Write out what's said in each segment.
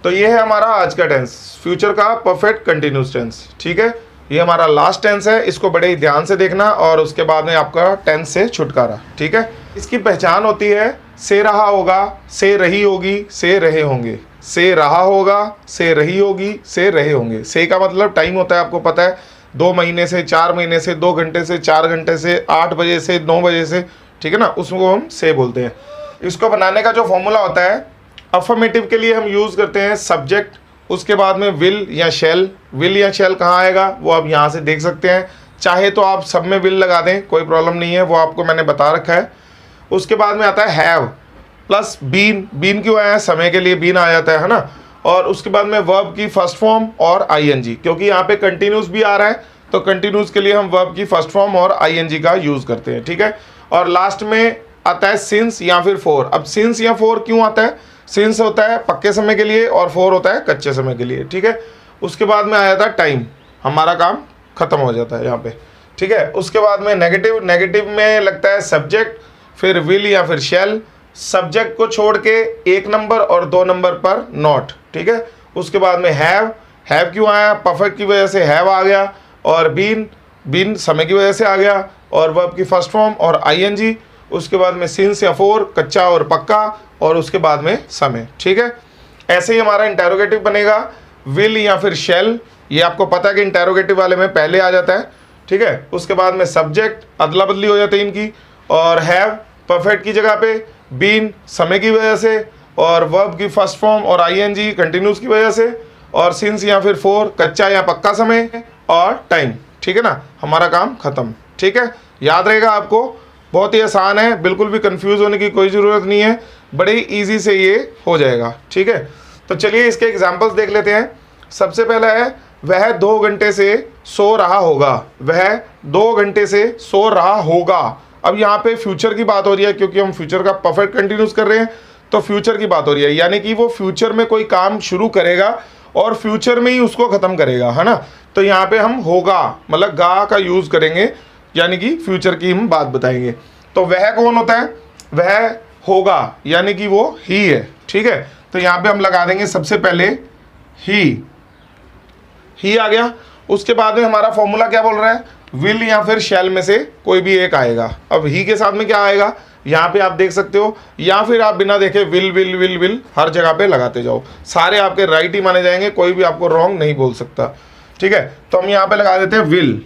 तो ये है हमारा आज का टेंस, फ्यूचर का परफेक्ट कंटिन्यूस टेंस। ठीक है, ये हमारा लास्ट टेंस है, इसको बड़े ही ध्यान से देखना और उसके बाद में आपका टेंस से छुटकारा। ठीक है, इसकी पहचान होती है से रहा होगा, से रही होगी, से रहे होंगे। से रहा होगा, से रही होगी, से रहे होंगे। से का मतलब टाइम होता है, आपको पता है, 2 महीने से, 4 महीने से, 2 घंटे से, 4 घंटे से, 8 बजे से, 9 बजे से। ठीक है ना, उसको हम से बोलते हैं। इसको बनाने का जो फॉर्मूला होता है, अफर्मेटिव के लिए हम यूज़ करते हैं सब्जेक्ट, उसके बाद में विल या शैल। विल या शैल कहाँ आएगा वो आप यहाँ से देख सकते हैं, चाहे तो आप सब में विल लगा दें, कोई प्रॉब्लम नहीं है, वो आपको मैंने बता रखा है। उसके बाद में आता है हैव प्लस बीन। बीन क्यों आया है, समय के लिए बीन आ जाता है ना। और उसके बाद में वर्ब की फर्स्ट फॉर्म और आईएनजी, क्योंकि यहाँ पे कंटिन्यूस भी आ रहा है तो कंटिन्यूस के लिए हम वर्ब की फर्स्ट फॉर्म और आईएनजी का यूज़ करते हैं। ठीक है, और लास्ट में आता है सिंस या फिर फोर। अब सिंस या फोर क्यों आता है, सिंस होता है पक्के समय के लिए और फोर होता है कच्चे समय के लिए। ठीक है, उसके बाद में आया था टाइम, हमारा काम खत्म हो जाता है यहाँ पे। ठीक है, उसके बाद में नेगेटिव। नेगेटिव में लगता है सब्जेक्ट, फिर विल या फिर शैल। सब्जेक्ट को छोड़ के 1 नंबर और 2 नंबर पर नॉट। ठीक है, उसके बाद में हैव। हैव क्यों आया, परफेक्ट की वजह से हैव आ गया। और बीन, बीन समय की वजह से आ गया। और वर्ब की फर्स्ट फॉर्म और आईएनजी। उसके बाद में सिंस या फोर, कच्चा और पक्का। और उसके बाद में समय। ठीक है, ऐसे ही हमारा इंटेरोगेटिव बनेगा, विल या फिर शैल। ये आपको पता है कि इंटेरोगेटिव वाले में पहले आ जाता है। ठीक है, उसके बाद में सब्जेक्ट, अदला बदली हो जाती है इनकी। और हैव परफेक्ट की जगह पे, बीन समय की वजह से, और वर्ब की फर्स्ट फॉर्म और आईएनजी कंटिन्यूस की वजह से, और सिंस या फिर फोर कच्चा या पक्का समय, और टाइम। ठीक है ना, हमारा काम खत्म। ठीक है, याद रहेगा आपको, बहुत ही आसान है, बिल्कुल भी कंफ्यूज होने की कोई ज़रूरत नहीं है, बड़े ही ईजी से ये हो जाएगा। ठीक है, तो चलिए इसके एग्जाम्पल्स देख लेते हैं। सबसे पहला है, वह 2 घंटे से सो रहा होगा। वह 2 घंटे से सो रहा होगा। अब यहाँ पे फ्यूचर की बात हो रही है, क्योंकि हम फ्यूचर का परफेक्ट कंटिन्यूस कर रहे हैं, तो फ्यूचर की बात हो रही है, यानी कि वो फ्यूचर में कोई काम शुरू करेगा और फ्यूचर में ही उसको ख़त्म करेगा, है ना। तो यहाँ पे हम होगा मतलब गा का यूज़ करेंगे, यानी कि फ्यूचर की हम बात बताएंगे। तो वह कौन होता है, वह होगा, यानी कि वो ही है। ठीक है, तो यहाँ पे हम लगा देंगे सबसे पहले ही आ गया। उसके बाद में हमारा फॉर्मूला क्या बोल रहा है, विल या फिर शैल में से कोई भी एक आएगा। अब ही के साथ में क्या आएगा, यहाँ पे आप देख सकते हो, या फिर आप बिना देखे विल विल विल विल हर जगह पे लगाते जाओ, सारे आपके राइट ही माने जाएंगे, कोई भी आपको रॉन्ग नहीं बोल सकता। ठीक है, तो हम यहाँ पे लगा देते हैं विल,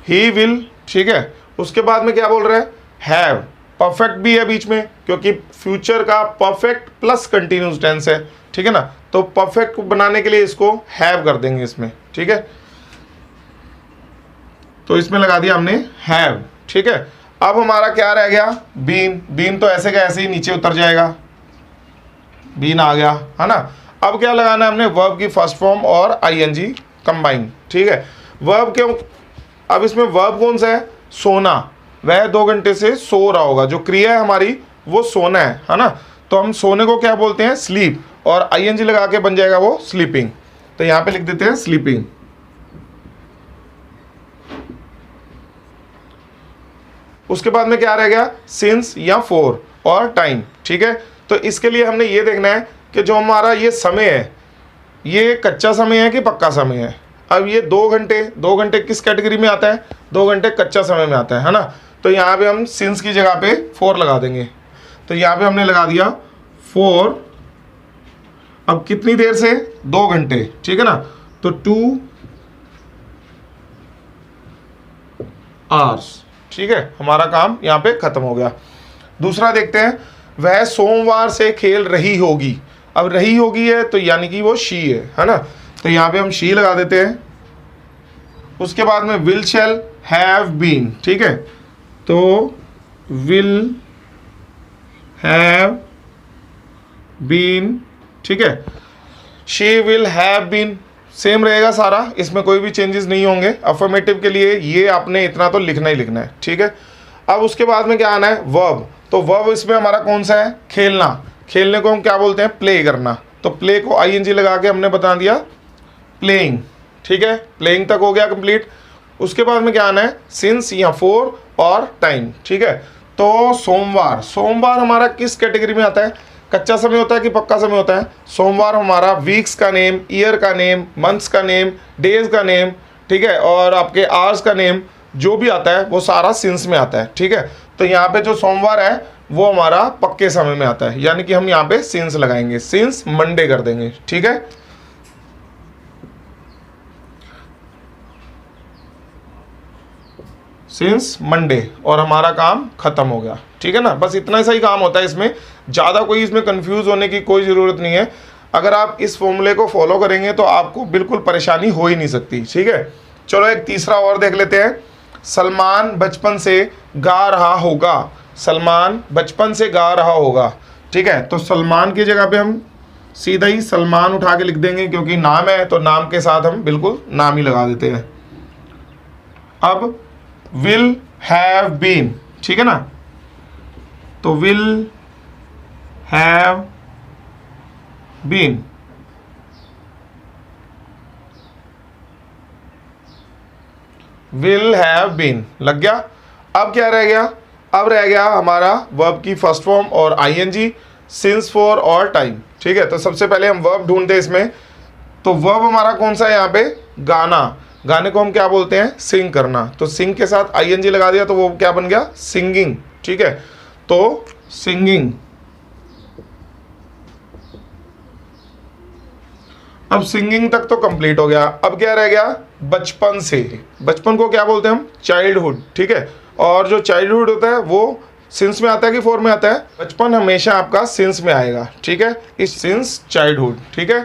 ही विल। ठीक है, उसके बाद में क्या बोल रहा है, हैव। परफेक्ट भी है बीच में, क्योंकि फ्यूचर का परफेक्ट प्लस कंटिन्यूस टेंस है। ठीक है ना, तो परफेक्ट बनाने के लिए इसको हैव कर देंगे इसमें। ठीक है, तो इसमें लगा दिया हमने हैव। ठीक है, अब हमारा क्या रह गया, बीन। बीन तो ऐसे का ऐसे ही नीचे उतर जाएगा, बीन आ गया, है ना। अब क्या लगाना है हमने, वर्ब की फर्स्ट फॉर्म और आईएनजी कंबाइन। ठीक है, वर्ब क्यों, अब इसमें वर्ब कौन सा है, सोना। वह 2 घंटे से सो रहा होगा, जो क्रिया है हमारी वो सोना है ना। तो हम सोने को क्या बोलते हैं, स्लीप, और आईएनजी लगा के बन जाएगा वो स्लीपिंग। तो यहाँ पे लिख देते हैं स्लीपिंग। उसके बाद में क्या रह गया, सिंस या फोर और टाइम। ठीक है, तो इसके लिए हमने ये देखना है कि जो हमारा ये समय है, ये कच्चा समय है कि पक्का समय है। अब ये 2 घंटे किस कैटेगरी में आता है, 2 घंटे कच्चा समय में आता है ना। तो यहाँ पे हम सिंस की जगह पे 4 लगा देंगे। तो यहाँ पे हमने लगा दिया 4। अब कितनी देर से, 2 घंटे। ठीक है ना, तो 2 आवर्स। ठीक है, हमारा काम यहाँ पे खत्म हो गया। दूसरा देखते हैं, वह सोमवार से खेल रही होगी। अब रही होगी है तो यानी कि वो शी है ना। तो यहाँ पे हम शी लगा देते हैं। उसके बाद में विल शैल हैव बीन। ठीक है, तो विल हैव बीन। ठीक है, she will have been same रहेगा सारा, इसमें कोई भी चेंजेस नहीं होंगे। अफर्मेटिव के लिए ये आपने इतना तो लिखना ही लिखना है। ठीक है, अब उसके बाद में क्या आना है, वर्ब। तो वर्ब इसमें हमारा कौन सा है, खेलना। खेलने को हम क्या बोलते हैं, प्ले करना। तो प्ले को आईएनजी लगा के हमने बता दिया प्लेइंग। ठीक है, प्लेइंग तक हो गया कंप्लीट। उसके बाद में क्या आना है, सिंस या फोर और टाइम। ठीक है, तो सोमवार, सोमवार हमारा किस कैटेगरी में आता है, कच्चा समय होता है कि पक्का समय होता है? सोमवार हमारा वीक्स का नेम, ईयर का नेम, मंथ्स का नेम, डेज का नेम, ठीक है, और आपके आवर्स का नेम जो भी आता है वो सारा सिंस में आता है, ठीक है। तो यहाँ पे जो सोमवार है वो हमारा पक्के समय में आता है, यानी कि हम यहाँ पे सिंस लगाएंगे, सिंस मंडे कर देंगे, ठीक है। सिंस मंडे, और हमारा काम खत्म हो गया, ठीक है ना। बस इतना सा ही काम होता है इसमें, ज़्यादा कोई इसमें कंफ्यूज होने की कोई ज़रूरत नहीं है। अगर आप इस फॉर्मूले को फॉलो करेंगे तो आपको बिल्कुल परेशानी हो ही नहीं सकती, ठीक है। चलो एक तीसरा और देख लेते हैं। सलमान बचपन से गा रहा होगा, सलमान बचपन से गा रहा होगा, ठीक है। तो सलमान की जगह पे हम सीधा ही सलमान उठा के लिख देंगे, क्योंकि नाम है तो नाम के साथ हम बिल्कुल नाम ही लगा देते हैं। अब विल हैव बीन, ठीक है ना, तो will have been, will have been लग गया। अब क्या रह गया? अब रह गया हमारा वर्ब की फर्स्ट फॉर्म और आईएनजी, सिंस, फॉर और टाइम, ठीक है। तो सबसे पहले हम वर्ब ढूंढते हैं इसमें। तो वर्ब हमारा कौन सा है यहाँ पे? गाना। गाने को हम क्या बोलते हैं? सिंग करना। तो सिंग के साथ आईएनजी लगा दिया तो वो क्या बन गया? सिंगिंग, ठीक है। तो सिंगिंग। अब सिंगिंग तक तो कंप्लीट हो गया। अब क्या रह गया? बचपन से। बचपन को क्या बोलते हैं हम? चाइल्डहुड, ठीक है। और जो चाइल्डहुड होता है वो सिंस में आता है कि फॉर में आता है? बचपन हमेशा आपका सिंस में आएगा, ठीक है। इस सिंस चाइल्डहुड, ठीक है।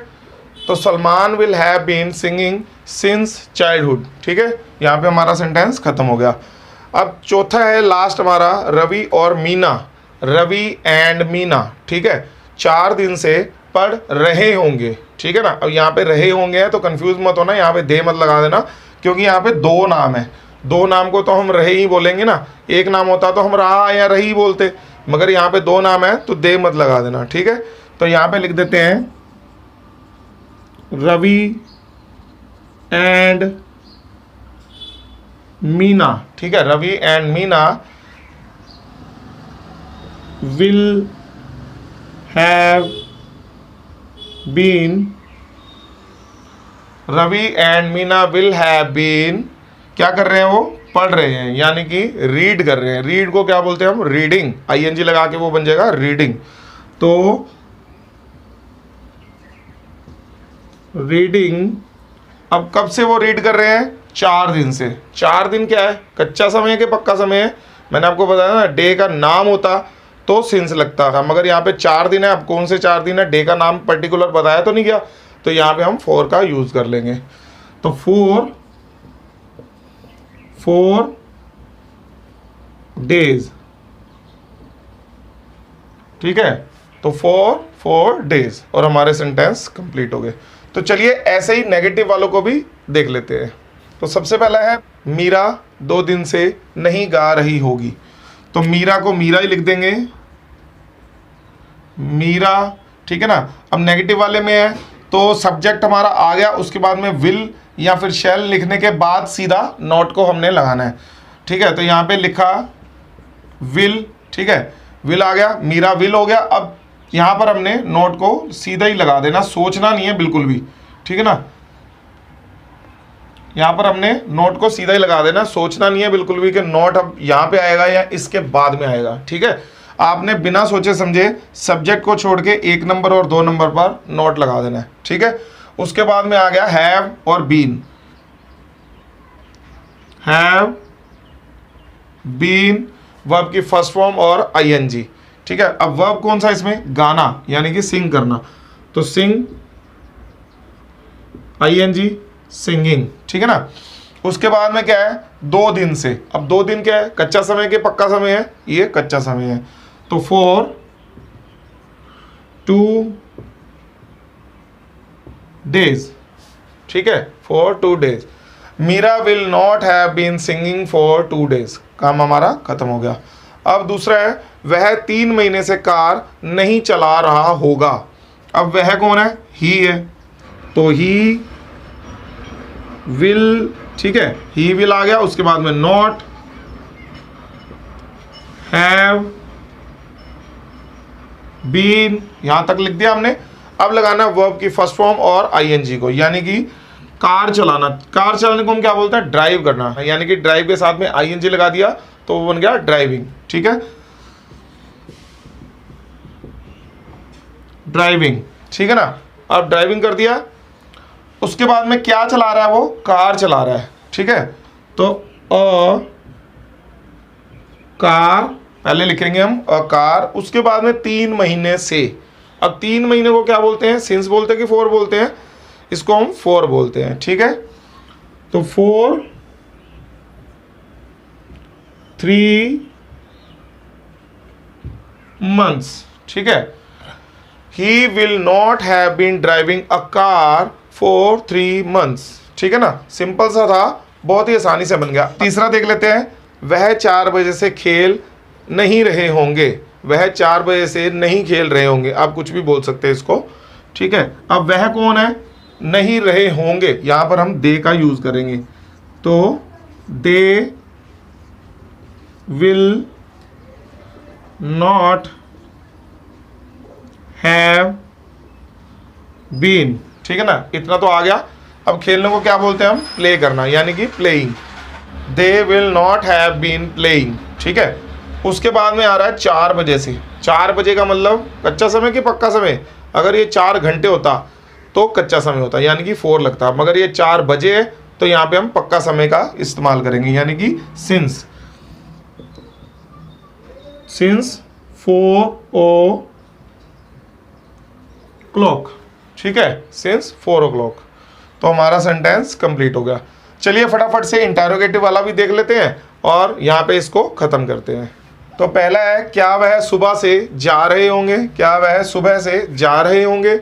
तो Salman will have been singing since childhood, ठीक है। यहाँ पे हमारा सेंटेंस खत्म हो गया। अब चौथा है लास्ट हमारा, रवि और मीना, रवि एंड मीना, ठीक है। 4 दिन से पढ़ रहे होंगे, ठीक है ना। अब यहाँ पे रहे होंगे है तो कंफ्यूज मत होना, यहाँ पे दे मत लगा देना, क्योंकि यहाँ पे 2 नाम है। 2 नाम को तो हम रहे ही बोलेंगे ना, एक नाम होता तो हम रहा या रही बोलते, मगर यहाँ पे 2 नाम है तो दे मत लगा देना, ठीक है। तो यहाँ पे लिख देते हैं रवि एंड मीना, ठीक है। Ravi and Meena will have been, Ravi and Meena will have been, क्या कर रहे हैं? वो पढ़ रहे हैं, यानी कि रीड कर रहे हैं। रीड को क्या बोलते हैं हम? रीडिंग। आईएनजी लगा के वो बन जाएगा रीडिंग। तो रीडिंग, अब कब से वो रीड कर रहे हैं? 4 दिन से। 4 दिन क्या है? कच्चा समय है कि पक्का समय है? मैंने आपको बताया ना, डे का नाम होता तो सिंस लगता था, मगर यहाँ पे 4 दिन है। अब कौन से 4 दिन है? डे का नाम पर्टिकुलर बताया तो नहीं गया, तो यहाँ पे हम 4 का यूज कर लेंगे। तो 4 डेज, ठीक है। तो 4 डेज, और हमारे सेंटेंस कंप्लीट हो गए। तो चलिए ऐसे ही नेगेटिव वालों को भी देख लेते हैं। तो सबसे पहला है मीरा 2 दिन से नहीं गा रही होगी। तो मीरा को मीरा ही लिख देंगे, मीरा, ठीक है ना। अब नेगेटिव वाले में है तो सब्जेक्ट हमारा आ गया, उसके बाद में विल या फिर शैल लिखने के बाद सीधा नॉट को हमने लगाना है, ठीक है। तो यहाँ पे लिखा विल, ठीक है, विल आ गया, मीरा विल हो गया। अब यहाँ पर हमने नोट को सीधा ही लगा देना, सोचना नहीं है बिल्कुल भी, ठीक है ना। यहाँ पर हमने नोट को सीधा ही लगा देना, सोचना नहीं है बिल्कुल भी कि नोट अब यहाँ पे आएगा या इसके बाद में आएगा, ठीक है। आपने बिना सोचे समझे सब्जेक्ट को छोड़ के 1 नंबर और 2 नंबर पर नोट लगा देना है, ठीक है। उसके बाद में आ गया हैव और बीन, हैव बीन वर्ब की फर्स्ट फॉर्म और आईएनजी, ठीक है। अब वर्ब कौन सा इसमें? गाना, यानी कि सिंग करना। तो सिंग, आईएनजी, सिंगिंग, ठीक है ना। उसके बाद में क्या है? 2 दिन से। अब 2 दिन क्या है? कच्चा समय के पक्का समय है? ये कच्चा समय है। तो 4 2 डेज, ठीक है, for 2 days. Meera will not have been singing for 2 days. काम हमारा खत्म हो गया। अब दूसरा है वह 3 महीने से कार नहीं चला रहा होगा। अब वह कौन है? ही है, तो ही विल, ठीक है, ही विल आ गया। उसके बाद में नॉट हैव बीन, यहां तक लिख दिया हमने। अब लगाना वर्ब की फर्स्ट फॉर्म और आईएनजी को, यानी कि कार चलाना। कार चलाने को हम क्या बोलते हैं? ड्राइव करना, यानी कि ड्राइव के साथ में आईएनजी लगा दिया तो वो बन गया ड्राइविंग। ठीक है, ड्राइविंग, ठीक है ना। अब ड्राइविंग कर दिया, उसके बाद में क्या चला रहा है? वो कार चला रहा है। ठीक है, तो अ कार पहले लिखेंगे हम, अ कार। उसके बाद में 3 महीने से। अब 3 महीने को क्या बोलते हैं? सिंस बोलते हैं कि फोर बोलते हैं? इसको हम फोर बोलते हैं। ठीक है, तो 4 3 months। ठीक है, he will not have been driving a car for 3 months। ठीक है ना, सिंपल सा था, बहुत ही आसानी से बन गया। तीसरा देख लेते हैं, वह 4 बजे से खेल नहीं रहे होंगे। वह 4 बजे से नहीं खेल रहे होंगे, आप कुछ भी बोल सकते हैं इसको। ठीक है, अब वह कौन है? नहीं रहे होंगे, यहां पर हम दे का यूज करेंगे, तो they will not have been. ठीक है ना, इतना तो आ गया। अब खेलने को क्या बोलते हैं हम? प्ले करना, यानी कि playing. They will not have been playing. ठीक है, उसके बाद में आ रहा है 4 बजे से। 4 बजे का मतलब कच्चा समय कि पक्का समय? अगर ये 4 घंटे होता तो कच्चा समय होता, यानी कि 4 लगता। मगर ये 4 बजे है तो यहाँ पे हम पक्का समय का इस्तेमाल करेंगे, यानी कि सिंस 4 o'clock। ठीक है, सिंस 4 o'clock। तो हमारा सेंटेंस कंप्लीट हो गया। चलिए फटाफट से इंटरोगेटिव वाला भी देख लेते हैं और यहाँ पे इसको खत्म करते हैं। तो पहला है, क्या वह सुबह से जा रहे होंगे? क्या वह सुबह से जा रहे होंगे?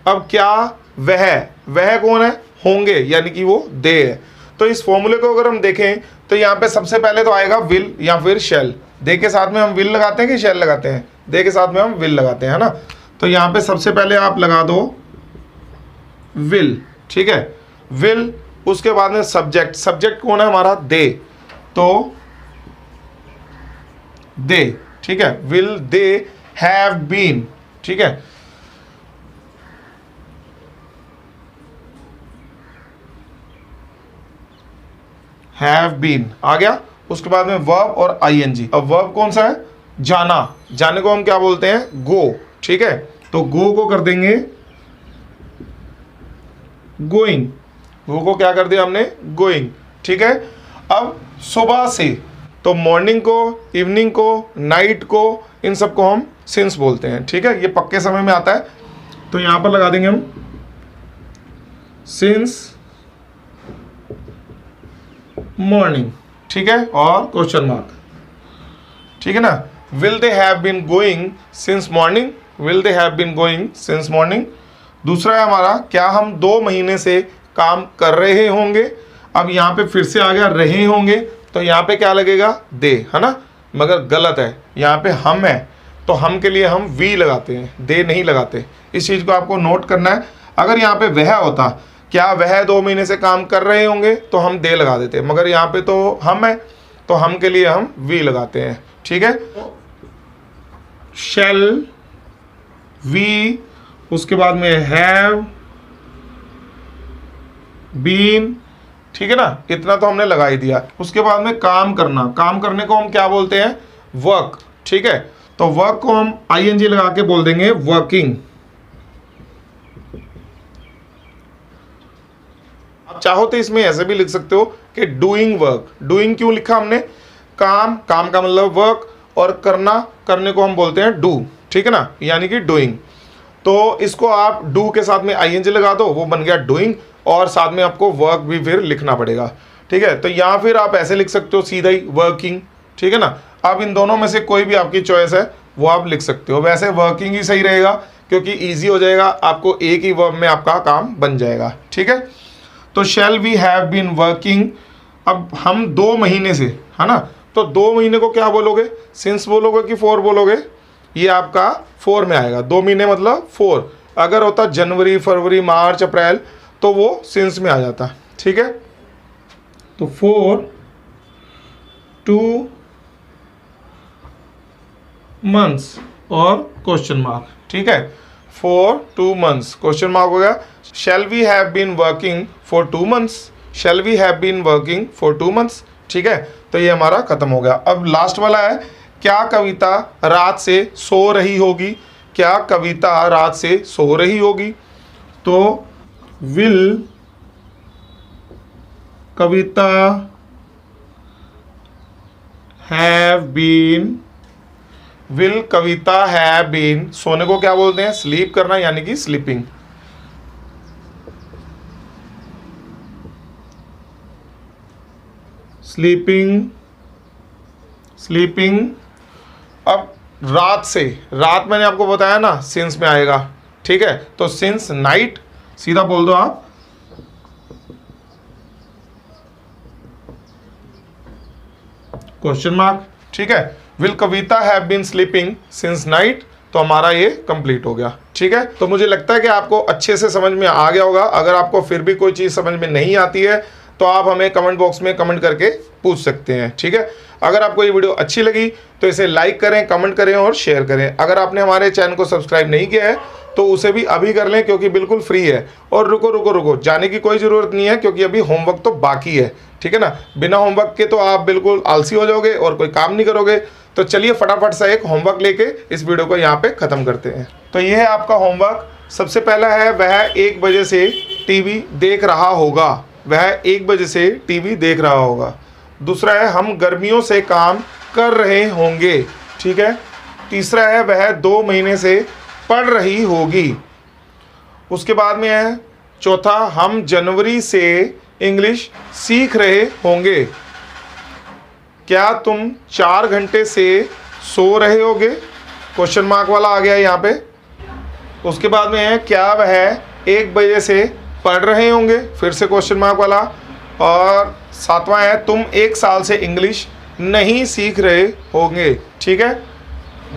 अब क्या वह कौन है? होंगे, यानी कि वो दे है। तो इस फॉर्मूले को अगर हम देखें तो यहाँ पे सबसे पहले तो आएगा विल या फिर शैल। दे के साथ में हम विल लगाते हैं कि शैल लगाते हैं? दे के साथ में हम विल लगाते हैं, है ना। तो यहाँ पे सबसे पहले आप लगा दो विल। ठीक है, विल। उसके बाद में सब्जेक्ट। सब्जेक्ट कौन है हमारा? दे, तो दे। ठीक है, विल दे हैव बीन। ठीक है, हैव बीन आ गया। उसके बाद में वर्ब और आईएनजी। अब वर्ब कौन सा है? जाना। जाने को हम क्या बोलते हैं? गो। ठीक है, तो गो को कर देंगे गोइंग। गो को क्या कर दिया हमने? गोइंग। ठीक है, अब सुबह से, तो मॉर्निंग को, इवनिंग को, नाइट को, इन सबको हम सिंस बोलते हैं। ठीक है, ये पक्के समय में आता है, तो यहां पर लगा देंगे हम सिंस मॉर्निंग। ठीक है, और क्वेश्चन मार्क। ठीक है ना, will they have been going since morning? Will they have been going since morning. दूसरा है हमारा, क्या हम 2 महीने से काम कर रहे होंगे? अब यहाँ पे फिर से आ गया रहे होंगे, तो यहाँ पे क्या लगेगा? दे, है ना। मगर गलत है, यहाँ पे हम है, तो हम के लिए हम वी लगाते हैं, दे नहीं लगाते। इस चीज़ को आपको नोट करना है। अगर यहाँ पे वह होता, क्या वह 2 महीने से काम कर रहे होंगे, तो हम दे लगा देते, मगर यहाँ पे तो हम है, तो हम के लिए हम वी लगाते हैं। ठीक है, शैल, वी, उसके बाद में हैव बीन। ठीक है ना, इतना तो हमने लगा ही दिया। उसके बाद में काम करना। काम करने को हम क्या बोलते हैं? वर्क। ठीक है, तो वर्क को हम आईएनजी लगा के बोल देंगे वर्किंग। आप चाहो तो इसमें ऐसे भी लिख सकते हो कि डूइंग वर्क। डूइंग क्यों लिखा हमने? काम का मतलब वर्क, और करना, करने को हम बोलते हैं डू। ठीक है ना, यानी कि डूइंग। तो इसको आप डू के साथ में आईएनजी लगा दो, वो बन गया डूइंग, और साथ में आपको वर्क भी फिर लिखना पड़ेगा। ठीक है, तो या फिर आप ऐसे लिख सकते हो सीधा ही वर्किंग। ठीक है ना, आप इन दोनों में से कोई भी आपकी चॉइस है वो आप लिख सकते हो। वैसे वर्किंग ही सही रहेगा, क्योंकि ईजी हो जाएगा, आपको एक ही वर्ब में आपका काम बन जाएगा। ठीक है, तो shall we have been working. अब हम 2 महीने से, है ना, तो 2 महीने को क्या बोलोगे? सिंस बोलोगे कि 4 बोलोगे? ये आपका 4 में आएगा। 2 महीने मतलब 4। अगर होता जनवरी, फरवरी, मार्च, अप्रैल, तो वो सिंस में आ जाता। ठीक है, तो 4 2 months। और क्वेश्चन मार्क, ठीक है। फॉर 2 months क्वेश्चन मार्क हो गया। Shall we have been working for 2 months, shall we have been working for 2 months, ठीक है। तो ये हमारा खत्म हो गया। अब लास्ट वाला है, क्या कविता रात से सो रही होगी, क्या कविता रात से सो रही होगी। तो will Kavita have been, will Kavita have been, सोने को क्या बोलते हैं, स्लीप करना, यानी कि स्लीपिंग। Sleeping, sleeping. अब रात से, रात मैंने आपको बताया ना सिंस में आएगा, ठीक है। तो सिंस नाइट सीधा बोल दो आप, क्वेश्चन मार्क, ठीक है। Will Kavita have been sleeping since night, तो हमारा ये कंप्लीट हो गया, ठीक है। तो मुझे लगता है कि आपको अच्छे से समझ में आ गया होगा। अगर आपको फिर भी कोई चीज़ समझ में नहीं आती है तो आप हमें कमेंट बॉक्स में कमेंट करके पूछ सकते हैं, ठीक है। अगर आपको ये वीडियो अच्छी लगी तो इसे लाइक करें, कमेंट करें और शेयर करें। अगर आपने हमारे चैनल को सब्सक्राइब नहीं किया है तो उसे भी अभी कर लें, क्योंकि बिल्कुल फ्री है। और रुको रुको रुको, जाने की कोई ज़रूरत नहीं है, क्योंकि अभी होमवर्क तो बाकी है, ठीक है ना। बिना होमवर्क के तो आप बिल्कुल आलसी हो जाओगे और कोई काम नहीं करोगे। तो चलिए फटाफट से एक होमवर्क लेके इस वीडियो को यहाँ पे ख़त्म करते हैं। तो ये है आपका होमवर्क। सबसे पहला है, वह 1 बजे से टीवी देख रहा होगा, वह 1 बजे से टीवी देख रहा होगा। दूसरा है, हम गर्मियों से काम कर रहे होंगे, ठीक है। तीसरा है, वह 2 महीने से पढ़ रही होगी। उसके बाद में है चौथा, हम जनवरी से इंग्लिश सीख रहे होंगे। क्या तुम 4 घंटे से सो रहे होगे, क्वेश्चन मार्क वाला आ गया यहाँ पे। उसके बाद में है, क्या वह 1 बजे से पढ़ रहे होंगे, फिर से क्वेश्चन मार्क वाला। और 7वां है, तुम 1 साल से इंग्लिश नहीं सीख रहे होंगे, ठीक है।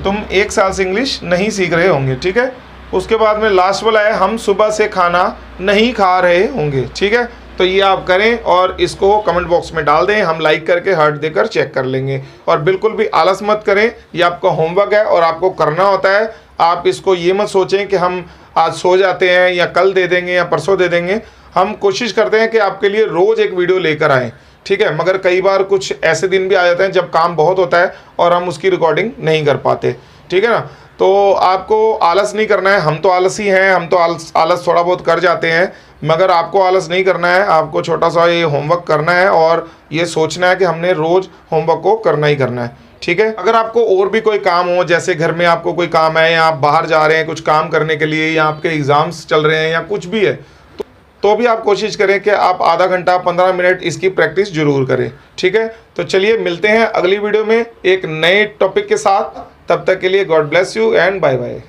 तुम 1 साल से इंग्लिश नहीं सीख रहे होंगे, ठीक है। उसके बाद में लास्ट वाला है, हम सुबह से खाना नहीं खा रहे होंगे, ठीक है। तो ये आप करें और इसको कमेंट बॉक्स में डाल दें, हम लाइक करके हार्ट देकर चेक कर लेंगे। और बिल्कुल भी आलस मत करें, ये आपका होमवर्क है और आपको करना होता है। आप इसको ये मत सोचें कि हम आज सो जाते हैं या कल दे देंगे या परसों दे देंगे। हम कोशिश करते हैं कि आपके लिए रोज़ एक वीडियो लेकर आएँ, ठीक है। मगर कई बार कुछ ऐसे दिन भी आ जाते हैं जब काम बहुत होता है और हम उसकी रिकॉर्डिंग नहीं कर पाते, ठीक है ना। तो आपको आलस नहीं करना है, हम तो आलसी हैं, हम तो आलस थोड़ा बहुत कर जाते हैं, मगर आपको आलस नहीं करना है। आपको छोटा सा ये होमवर्क करना है और ये सोचना है कि हमने रोज़ होमवर्क को करना ही करना है, ठीक है। अगर आपको और भी कोई काम हो, जैसे घर में आपको कोई काम है या आप बाहर जा रहे हैं कुछ काम करने के लिए, या आपके एग्ज़ाम्स चल रहे हैं या कुछ भी है, तो भी आप कोशिश करें कि आप आधा घंटा 15 मिनट इसकी प्रैक्टिस जरूर करें, ठीक है। तो चलिए मिलते हैं अगली वीडियो में एक नए टॉपिक के साथ। तब तक के लिए God bless you and bye bye.